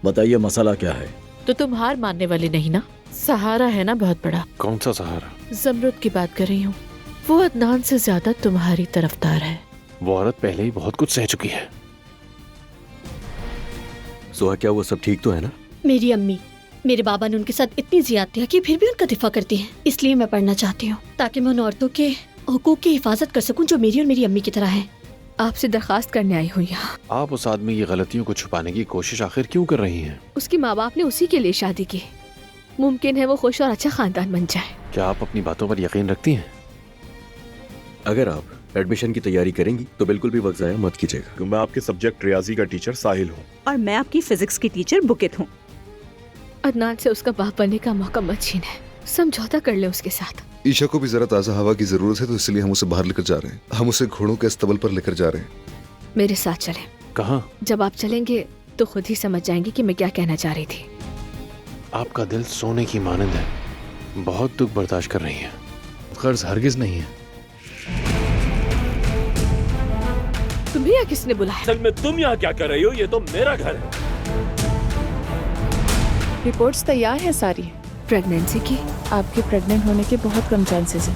बताइए मसला क्या है? तो तुम हार मानने वाली नहीं ना? सहारा है ना बहुत बड़ा। कौन सा सहारा? जमरुद की बात कर रही हूँ। वो अदनान से ज्यादा तुम्हारी तरफदार है। वो औरत पहले ही बहुत कुछ सह चुकी है। सोहा, क्या वो सब ठीक तो है ना? मेरी अम्मी, मेरे बाबा ने उनके साथ इतनी ज्यादतियां की, फिर भी उनका दिफा करती हैं। इसलिए मैं पढ़ना चाहती हूँ ताकि मैं उन औरतों के हुकूक की हिफाजत कर सकूं जो मेरी और मेरी अम्मी की तरह हैं। आपसे दरखास्त करने आई हूँ यहाँ। आप उस आदमी की गलतियों को छुपाने की कोशिश आखिर क्यों कर रही हैं? उसके माँ बाप ने उसी के लिए शादी की। मुमकिन है वो खुश और अच्छा खानदान बन जाए। क्या आप अपनी बातों पर यकीन रखती हैं? अगर आप एडमिशन की तैयारी करेंगी तो बिल्कुल भी वक्त जाया मत कीजिएगा। मैं आपके सब्जेक्ट रियाजी का टीचर साहिल हूँ। और मैं आपकी फिजिक्स की टीचर बुकेत हूँ। अदनान से उसका बाप बनने का मौका मत छीने। समझौता कर ले उसके साथ। ईशा को भी जरा ताज़ा हवा की जरूरत है, तो इसलिए हम उसे बाहर लेकर जा रहे हैं। हम उसे घोड़ों के अस्तबल पर लेकर जा रहे हैं। मेरे साथ चले। कहाँ? जब आप चलेंगे तो खुद ही समझ जाएंगे कि मैं क्या कहना चाह रही थी। आपका दिल सोने की मानंद है। बहुत दुख बर्दाश्त कर रही हैं। कर्ज हरगिज नहीं है। तुम्हें या किसने बुलाया? असल में तुम यहाँ क्या कर रही हो? ये तो मेरा घर है। रिपोर्ट्स तैयार है सारी। प्रेगनेंसी की? आपके प्रेग्नेंट होने के बहुत कम चांसेस हैं।